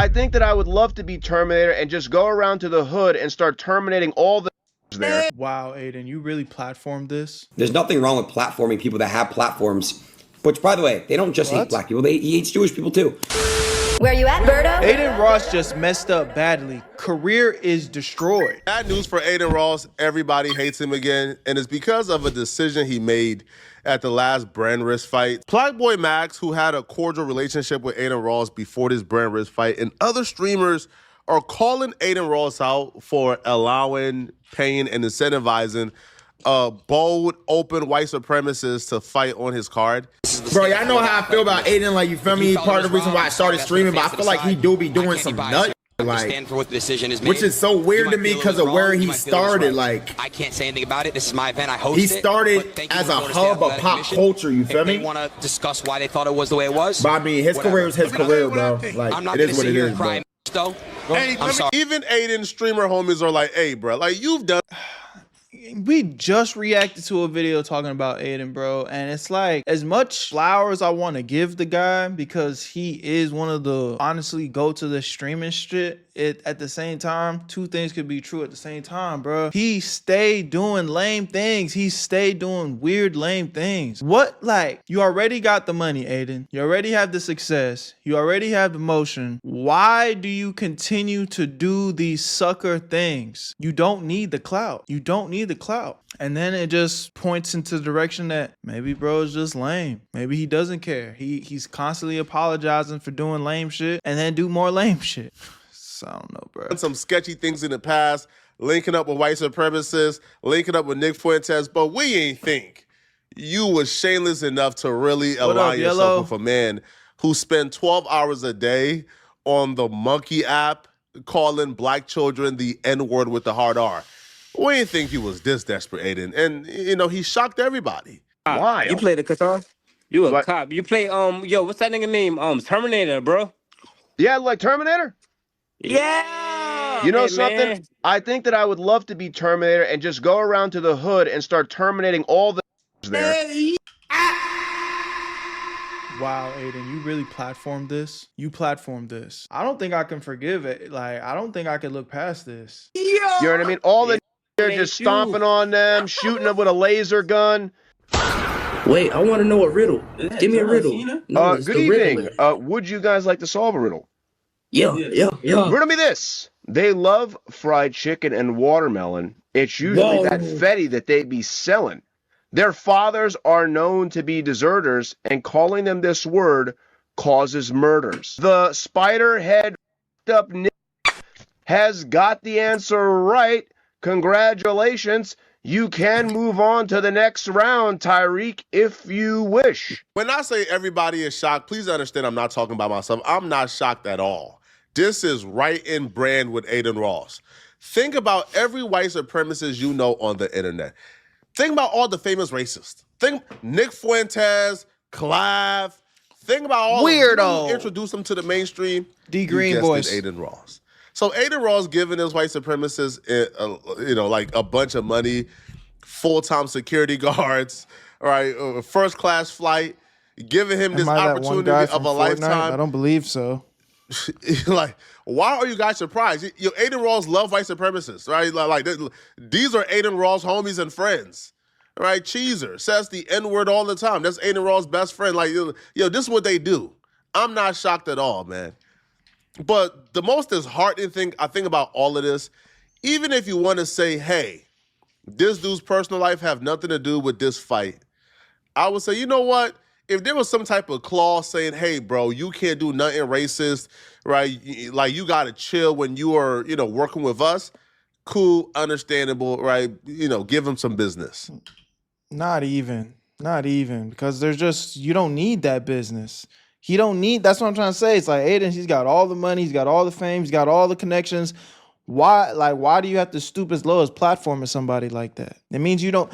I think that I would love to be Terminator and just go around to the hood and start terminating all the there. Wow, Aiden, you really platformed this? There's nothing wrong with platforming people that have platforms. Which, by the way, they don't just hate black people, he hates Jewish people too. Where you at, Berto? Aiden Ross just messed up badly. Career is destroyed. Bad news for Aiden Ross. Everybody hates him again, and it's because of a decision he made at the last brand risk fight. Black Boy Max, who had a cordial relationship with Aiden Ross before this brand risk fight, and other streamers are calling Aiden Ross out for allowing, paying, and incentivizing bold, open white supremacists to fight on his card. Bro, y'all know how I feel about Aiden. Like, you feel me? Part of the reason why I started streaming, but I feel like he do be doing some nut. Like, for what the decision is made. Which is so weird to me because of where he started. Like, I can't say anything about it. This is my event. I host he it. started as a hub of pop culture. You feel me? They want to discuss why they thought it was the way it was. But I mean, his career is his career, bro. Like, it is what it is, bro. Though. Hey, even Aiden streamer homies are like, hey, bro, like you've done. We just reacted to a video talking about Aiden, bro, and it's like, as much flowers I want to give the guy because he is one of the, honestly, go to the streaming shit, at the same time, two things could be true at the same time, bro. He stayed doing lame things. He stayed doing weird, lame things. What, like, you already got the money, Aiden. You already have the success. You already have the motion. Why do you continue to do these sucker things? You don't need the clout. You don't need the clout. And then it just points into the direction that maybe bro is just lame. Maybe he doesn't care. He's constantly apologizing for doing lame shit and then do more lame shit. I don't know, bro. Some sketchy things in the past, linking up with white supremacists, linking up with Nick Fuentes, but we ain't think you was shameless enough to really align yourself with a man who spent 12 hours a day on the Monkey app calling black children the N-word with the hard R. We didn't think he was this desperate, Aiden. And, you know, he shocked everybody. Why? You play the guitar? You a cop. You play, yo, what's that nigga name? Terminator, bro. Yeah, like Terminator? Yeah. You know something? Man. I think that I would love to be Terminator and just go around to the hood and start terminating all the there. Wow, Aiden, you really platformed this? You platformed this. I don't think I can forgive it. Like, I don't think I can look past this. You know what I mean? All the they're just stomping on them, shooting them with a laser gun. Wait, I want to know a riddle. Give me a riddle. No, good evening. Would you guys like to solve a riddle? Yeah. Riddle me this. They love fried chicken and watermelon. It's usually that fetty that they be selling. Their fathers are known to be deserters, and calling them this word causes murders. The spider head up has got the answer right. Congratulations. You can move on to the next round, Tyreek, if you wish. When I say everybody is shocked, please understand I'm not talking about myself. I'm not shocked at all. This is right in brand with Aiden Ross. Think about every white supremacist you know on the internet. Think about all the famous racists. Think Nick Fuentes, Clive. Think about all weirdo. Introduce them to the mainstream. D Green voice. Aiden Ross. So Aiden Ross giving his white supremacists, like a bunch of money, full-time security guards, right? First class flight, giving him this opportunity of a lifetime. I don't believe so. Like, why are you guys surprised? Aiden Ross love white supremacists, right? Like these are Aiden Ross homies and friends, right? Cheezer says the N-word all the time. That's Aiden Ross' best friend. Like, this is what they do. I'm not shocked at all, man. But the most disheartening thing I think about all of this, even if you want to say, hey, this dude's personal life have nothing to do with this fight, I would say, you know what? If there was some type of clause saying, hey, bro, you can't do nothing racist, right? Like, you got to chill when you are, working with us. Cool, understandable, right? Give him some business. Not even, because there's just, you don't need that business. He don't need, that's what I'm trying to say. It's like, Aiden, he's got all the money, he's got all the fame, he's got all the connections. Why do you have to stoop as low as platforming somebody like that? It means you don't,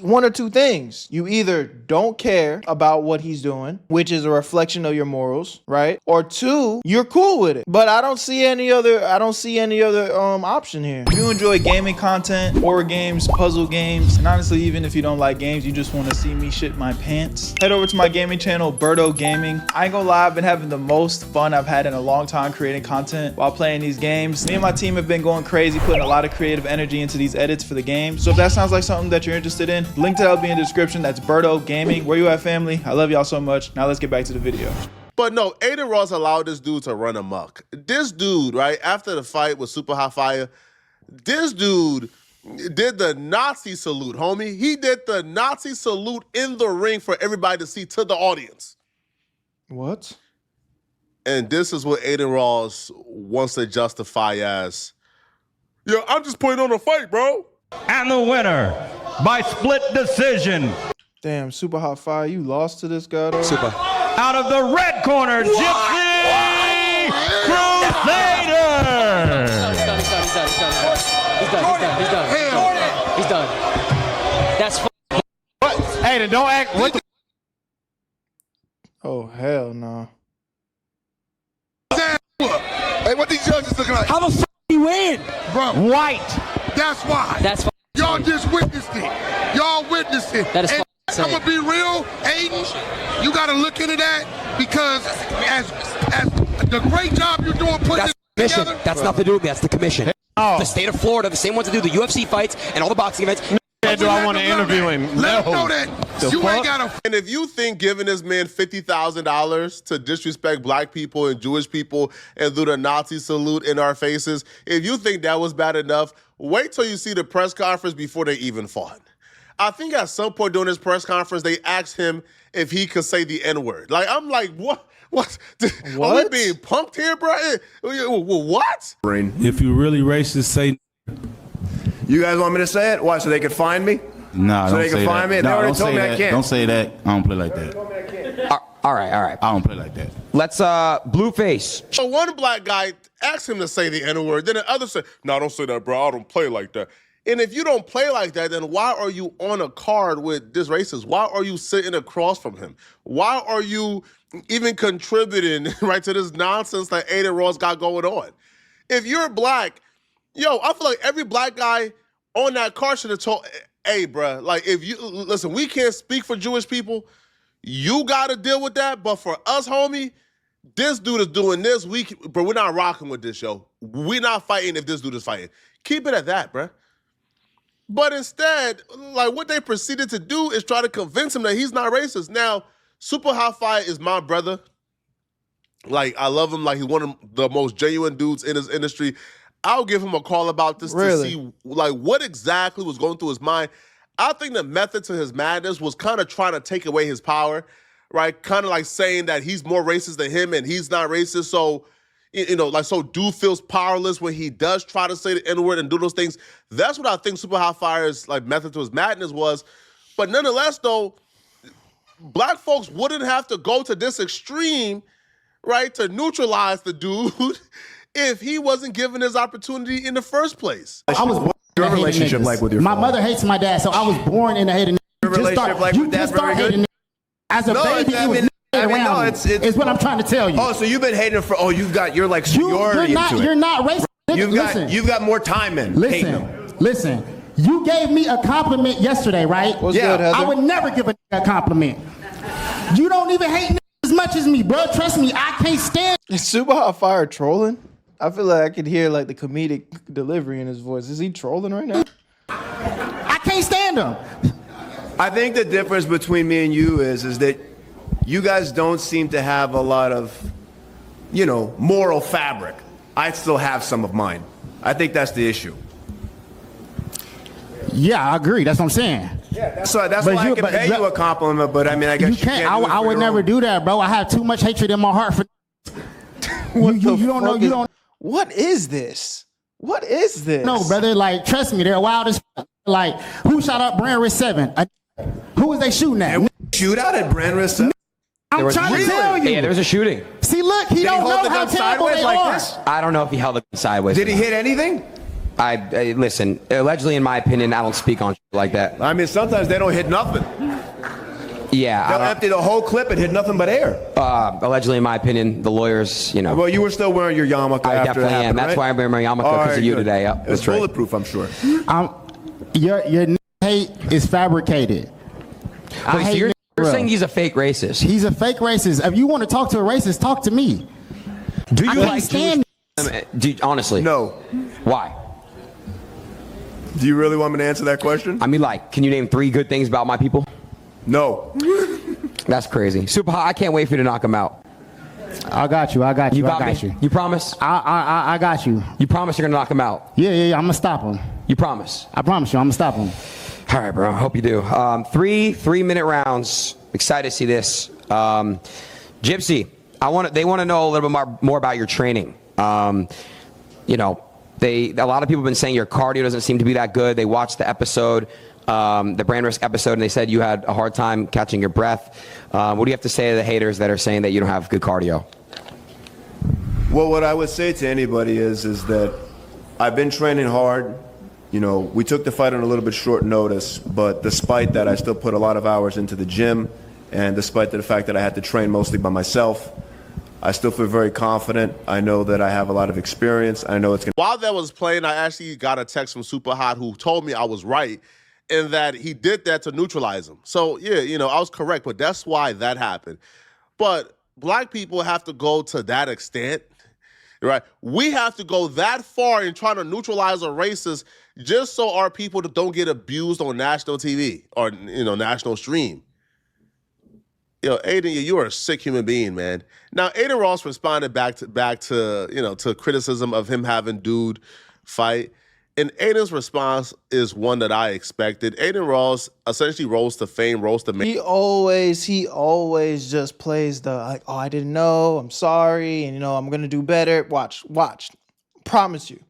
one or two things. You either don't care about what he's doing, which is a reflection of your morals, right? Or two, you're cool with it. But I don't see any other option here. If you enjoy gaming content, horror games, puzzle games, and honestly, even if you don't like games, you just want to see me shit my pants, head over to my gaming channel, Berto Gaming. I ain't gonna lie, I've been having the most fun I've had in a long time creating content while playing these games. Me and my team have been going crazy, putting a lot of creative energy into these edits for the game. So if that sounds like something that you're interested in, link to that will be in the description. That's Berto Gaming. Where you at, family? I love y'all so much. Now let's get back to the video. But no, Aiden Ross allowed this dude to run amok. This dude, right, after the fight with Super Hot Fire, this dude did the Nazi salute, homie. He did the Nazi salute in the ring for everybody to see, to the audience. What? And this is what Aiden Ross wants to justify as, yo, I'm just putting on a fight, bro. And the winner by split decision. Damn, Super Hot Fire, you lost to this guy though? Super. Out of the red corner, Gypsy Crusader. He's done. That's What? Hey, don't act. What the? Oh, hell no. Hey, what these judges looking like? how the fuck he win? Bro, White. that's why. That's Y'all just witnessed it. Y'all witnessed it. That is And insane. I'm gonna be real, Aiden. You gotta look into that because as the great job you're doing putting That's the this commission. together. That's nothing to do with me. That's the commission. Oh. The state of Florida, the same ones that do the UFC fights and all the boxing events. Do I want to interview him? Let him No. know that you ain't gotta. And if you think giving this man $50,000 to disrespect black people and Jewish people and do the Nazi salute in our faces, if you think that was bad enough, wait till you see the press conference before they even fought. I think at some point during this press conference, they asked him if he could say the N-word. Like, I'm like, what? What? Are we being punked here, bro? What? If you really racist, say. You guys want me to say it? Why? So they could find me? Nah, so don't they can say find that. me? They No, already don't told say me that. I can't. Don't say that. I don't play like that. All right. I don't play like that. Let's Blueface. So one black guy asked him to say the N-word, then the other said, no, don't say that, bro. I don't play like that. And if you don't play like that, then why are you on a card with this racist? Why are you sitting across from him? Why are you even contributing, right, to this nonsense that Aiden Ross got going on? If you're black, yo, I feel like every black guy on that card should have told, hey, bro, like, if you, listen, we can't speak for Jewish people. You got to deal with that. But for us, homie, this dude is doing this. Bro, we're not rocking with this, yo. We're not fighting if this dude is fighting. Keep it at that, bro. But instead, like, what they proceeded to do is try to convince him that he's not racist. Now, Super Hot Fire is my brother. Like, I love him. Like, he's one of the most genuine dudes in his industry. I'll give him a call about this to see, like, what exactly was going through his mind. I think the method to his madness was kind of trying to take away his power, right? Kind of like saying that he's more racist than him and he's not racist. So, you know, like, so dude feels powerless when he does try to say the N-word and do those things. That's what I think Super Hot Fire's, like, method to his madness was. But nonetheless, though, black folks wouldn't have to go to this extreme, right, to neutralize the dude if he wasn't given his opportunity in the first place. I was born in a relationship like with your father. My mother hates my dad, so I was born in a hating. Your relationship like with dad's very good? As a baby, it was around. It's what I'm trying to tell you. Oh, so you've been hating for, you're like seniority into it. You're not racist. You've got more time in. Listen. You gave me a compliment yesterday, right? What's good, Heather? I would never give a compliment. You don't even hate as much as me, bro. Trust me, I can't stand. Is Super Hot Fire trolling? I feel like I could hear like the comedic delivery in his voice. Is he trolling right now? I can't stand him. I think the difference between me and you is that you guys don't seem to have a lot of, you know, moral fabric. I still have some of mine. I think that's the issue. Yeah, I agree. That's what I'm saying. Yeah, so that's why I can pay you a compliment, but I mean, I guess you can't. I would never do that, bro. I have too much hatred in my heart for. You don't know. You don't. What is this? What is this? No, brother. Like, trust me, they're wild as. Like, who shot up Brand Risk 7? Who was they shooting at? Shoot out at Brand Risk 7. I'm trying to tell you. Yeah, there was a shooting. See, look, he don't know how terrible they are. I don't know if he held the gun sideways. Did he hit anything? I listen. Allegedly, in my opinion, I don't speak on like that. I mean, sometimes they don't hit nothing. Yeah, they'll empty the whole clip and hit nothing but air. Allegedly, in my opinion, the lawyers, you know. Well, you were still wearing your yarmulke. I after definitely am. That's why I'm wearing my yarmulke because of you today. Yep, it's bulletproof, I'm sure. Your hate is fabricated. Wait, so you're saying he's a fake racist? He's a fake racist. If you want to talk to a racist, talk to me. Do you like Jewish? Honestly, no. Why? Do you really want me to answer that question? I mean, like, can you name 3 good things about my people? No. That's crazy. Super hot. I can't wait for you to knock him out. I got you. I got you. You got I me? got you. You promise? I got you. You promise you're gonna knock him out? Yeah. I'm gonna stop him. You promise? I promise you. I'm gonna stop him. All right, bro. Hope you do. 3-minute rounds. Excited to see this. Gypsy, they want to know a little bit more about your training. You know, a lot of people have been saying your cardio doesn't seem to be that good. They watched the episode, the brand risk episode, and they said you had a hard time catching your breath. What do you have to say to the haters that are saying that you don't have good cardio? Well, what I would say to anybody is that I've been training hard. You know, we took the fight on a little bit short notice, but despite that, I still put a lot of hours into the gym, and despite the fact that I had to train mostly by myself, I still feel very confident. I know that I have a lot of experience. I know it's going to... While that was playing, I actually got a text from Super Hot who told me I was right in that he did that to neutralize him. So, yeah, you know, I was correct, but that's why that happened. But black people have to go to that extent, right? We have to go that far in trying to neutralize a racist just so our people don't get abused on national TV or, you know, national stream. Yo, Aiden, you are a sick human being, man. Now, Aiden Ross responded back to you know, to criticism of him having dude fight. And Aiden's response is one that I expected. Aiden Ross essentially rose to fame, rose to... He always just plays the, like, oh, I didn't know, I'm sorry, and, you know, I'm going to do better. Watch. Promise you.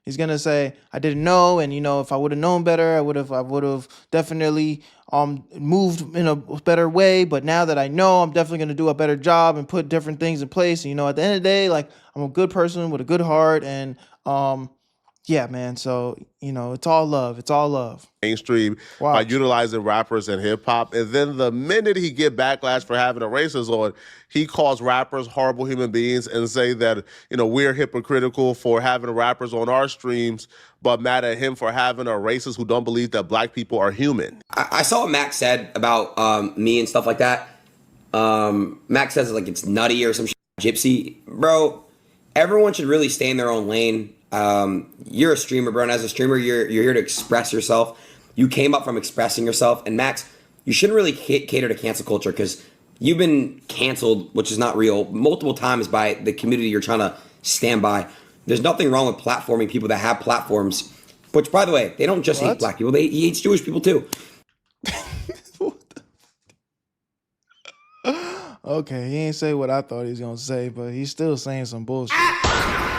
He's going to say, I didn't know, and, you know, if I would have known better, I would have definitely moved in a better way. But now that I know, I'm definitely going to do a better job and put different things in place. And, you know, at the end of the day, like, I'm a good person with a good heart, and yeah, man. So, you know, it's all love. It's all love. Mainstream by utilizing rappers and hip hop. And then the minute he get backlash for having a racist on, he calls rappers horrible human beings and say that, you know, we're hypocritical for having rappers on our streams, but mad at him for having a racist who don't believe that black people are human. I saw what Max said about me and stuff like that. Max says like it's nutty or some shit. Gypsy. Bro, everyone should really stay in their own lane. You're a streamer, bro, and as a streamer, you're here to express yourself. You came up from expressing yourself, and Max, you shouldn't really cater to cancel culture because you've been canceled, which is not real, multiple times by the community you're trying to stand by. There's nothing wrong with platforming people that have platforms, which, by the way, they don't just hate black people, he hates Jewish people too. Okay, he ain't say what I thought he was gonna say, but he's still saying some bullshit.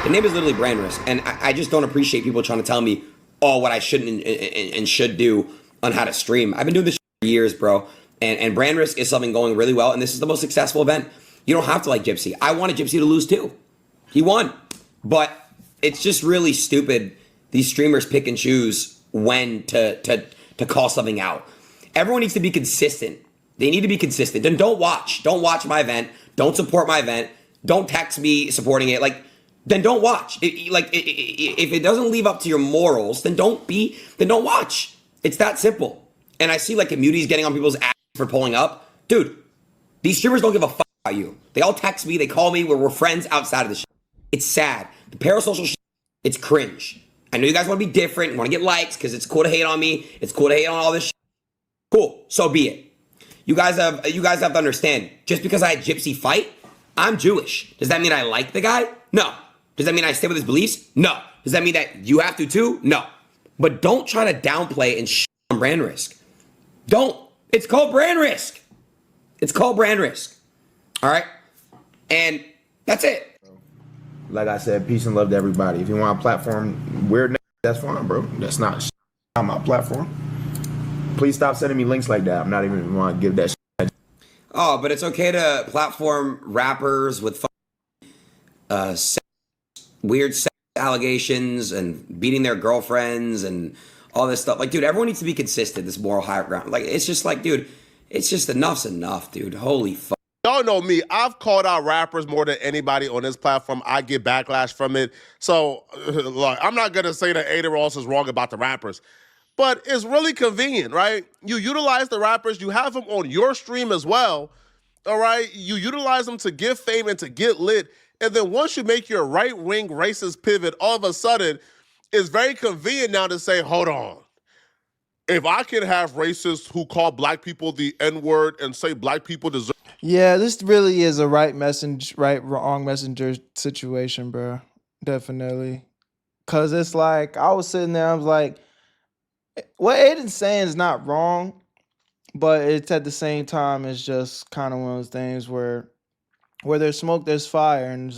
The name is literally brand risk, and I just don't appreciate people trying to tell me, what I shouldn't and should do on how to stream. I've been doing this for years, bro, and brand risk is something going really well, and this is the most successful event. You don't have to like Gypsy. I wanted Gypsy to lose too. He won, but it's just really stupid. These streamers pick and choose when to call something out. Everyone needs to be consistent. They need to be consistent. Then don't watch my event. Don't support my event. Don't text me supporting it. Like, then don't watch. If it doesn't live up to your morals, then don't watch. It's that simple. And I see like communities getting on people's ass for pulling up. Dude, these streamers don't give a fuck about you. They all text me, they call me, we're friends outside of the shit. It's sad. The parasocial shit, it's cringe. I know you guys want to be different, want to get likes, because it's cool to hate on me. It's cool to hate on all this shit. Cool, so be it. You guys have to understand, just because I had Gypsy fight, I'm Jewish. Does that mean I like the guy? No. Does that mean I stay with his beliefs? No. Does that mean that you have to too? No. But don't try to downplay and shit on brand risk. Don't. It's called brand risk. It's called brand risk. All right? And that's it. Like I said, peace and love to everybody. If you want a platform, weird, that's fine, bro. That's not on my platform. Please stop sending me links like that. I'm not even want to give that shit. Oh, but it's okay to platform rappers with weird sex allegations and beating their girlfriends and all this stuff. Like, dude, everyone needs to be consistent. This moral high ground. Like, it's just like, dude, it's just enough's enough, dude. Holy fuck. Y'all know me. I've called out rappers more than anybody on this platform. I get backlash from it. So, look, I'm not going to say that Aiden Ross is wrong about the rappers. But it's really convenient, right? You utilize the rappers. You have them on your stream as well, all right? You utilize them to give fame and to get lit. And then once you make your right-wing racist pivot, all of a sudden, it's very convenient now to say, hold on. If I can have racists who call black people the N-word and say black people deserve... Yeah, this really is a wrong messenger situation, bro. Definitely. Because it's like, I was sitting there, I was like, what Aiden's saying is not wrong, but it's at the same time, it's just kind of one of those things where there's smoke, there's fire. And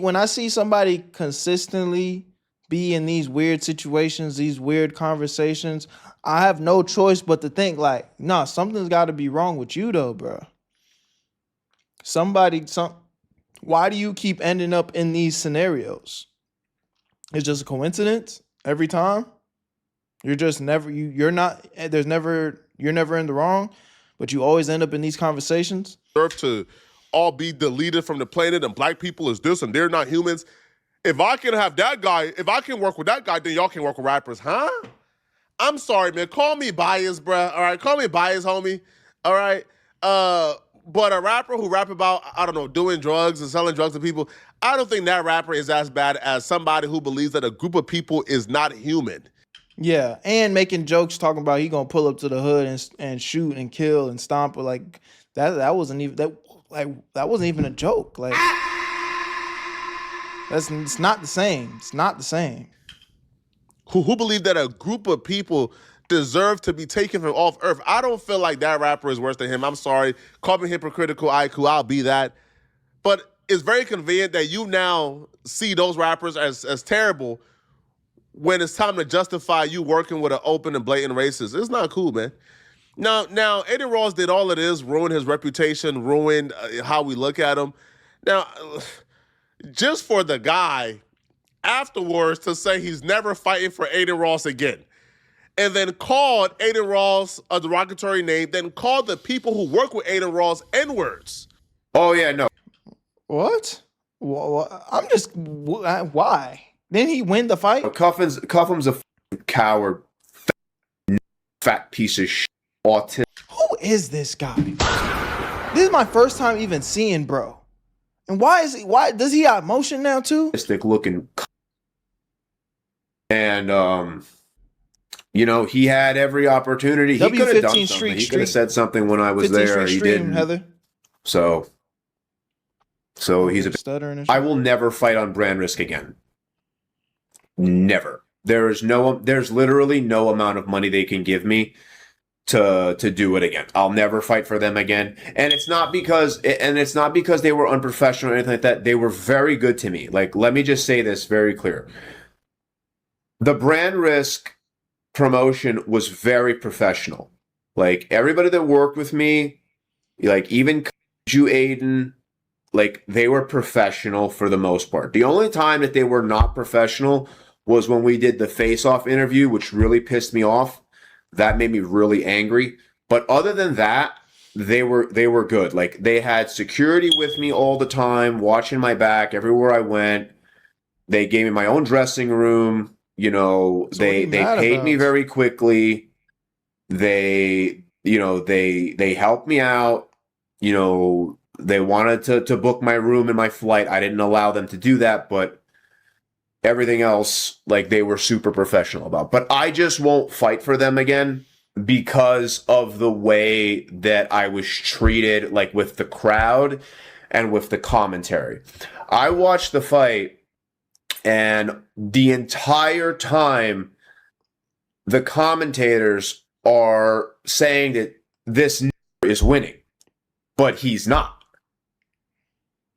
when I see somebody consistently be in these weird situations, these weird conversations, I have no choice but to think like, nah, something's got to be wrong with you though, bro. Why do you keep ending up in these scenarios? It's just a coincidence every time. You're just never, you're never in the wrong, but you always end up in these conversations. To all be deleted from the planet and black people is this and they're not humans. If I can have that guy, if I can work with that guy, then y'all can work with rappers, huh? I'm sorry, man. Call me biased, bruh. All right, call me biased, homie. All right. But a rapper who rap about, I don't know, doing drugs and selling drugs to people, I don't think that rapper is as bad as somebody who believes that a group of people is not human. Yeah, and making jokes talking about he gonna pull up to the hood and shoot and kill and stomp, like that wasn't even a joke. Like it's not the same. It's not the same. Who believe that a group of people deserve to be taken from off earth? I don't feel like that rapper is worse than him. I'm sorry. Call me hypocritical. Cool. I'll be that. But it's very convenient that you now see those rappers as terrible when it's time to justify you working with an open and blatant racist. It's not cool, man. Now, Aiden Ross did all of this, ruined his reputation, ruined how we look at him. Now, just for the guy afterwards to say he's never fighting for Aiden Ross again, and then called Aiden Ross a derogatory name, then called the people who work with Aiden Ross N-words. Oh, yeah, no. What? I'm just, why? Didn't he win the fight? Cuffham's a coward, fat piece of shit, autistic. Who is this guy? This is my first time even seeing bro. And why does he have motion now too? Looking. And, he had every opportunity. He could have done something. He could have said something when I was there. He didn't. Heather. So he's a stuttering. I will never fight on brand risk again. Never. There's literally no amount of money they can give me to do it again. I'll never fight for them again. And it's not because they were unprofessional or anything like that. They were very good to me. Like, let me just say this very clear. The brand risk promotion was very professional. Like, everybody that worked with me, like even you, Aiden, like, they were professional for the most part. The only time that they were not professional was when we did the face-off interview, which really pissed me off. That made me really angry. But other than that, they were good. Like, they had security with me all the time, watching my back everywhere I went. They gave me my own dressing room. They paid me very quickly. They helped me out. They wanted to book my room and my flight. I didn't allow them to do that, but everything else, like, they were super professional about. But I just won't fight for them again because of the way that I was treated, like, with the crowd and with the commentary. I watched the fight, and the entire time, the commentators are saying that this is winning, but he's not.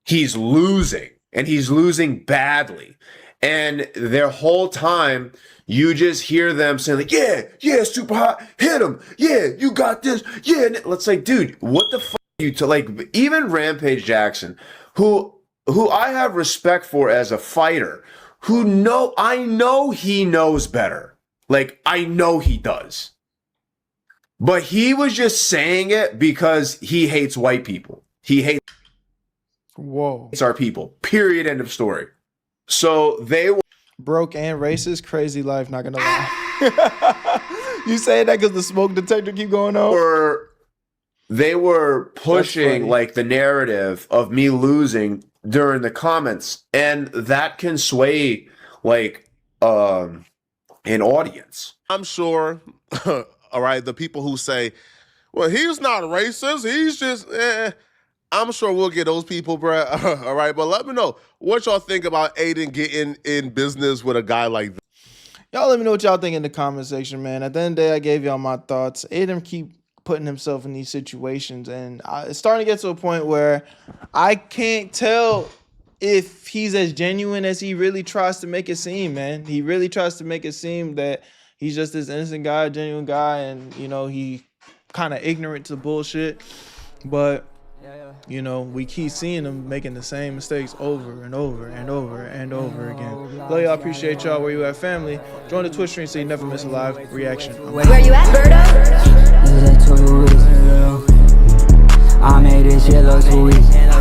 He's losing, and he's losing badly. And their whole time, you just hear them saying like, yeah, super hot, hit him, yeah, you got this, yeah. And it's like, dude, what the fuck are you like? Even Rampage Jackson, who I have respect for as a fighter, I know he knows better. Like, I know he does. But he was just saying it because he hates white people. He hates our people. Period. End of story. So they were broke and racist. Crazy life, not gonna lie. You saying that because the smoke detector keep going on? They were pushing like the narrative of me losing during the comments, and that can sway like an audience. I'm sure, all right, the people who say, well, he's not racist, he's just, I'm sure we'll get those people, bro. All right, but let me know what y'all think about Aiden getting in business with a guy like that. Y'all let me know what y'all think in the comment section, man. At the end of the day, I gave y'all my thoughts. Aiden keep putting himself in these situations, and it's starting to get to a point where I can't tell if he's as genuine as he really tries to make it seem, man. He really tries to make it seem that he's just this innocent guy, genuine guy, and, you know, he kind of ignorant to bullshit. But, you know, we keep seeing him making the same mistakes over and over and over and over again. Love y'all. Appreciate y'all. Where you at, family? Join the Twitch stream so you never miss a live reaction. Where you at, Berto? I made this shit look too easy.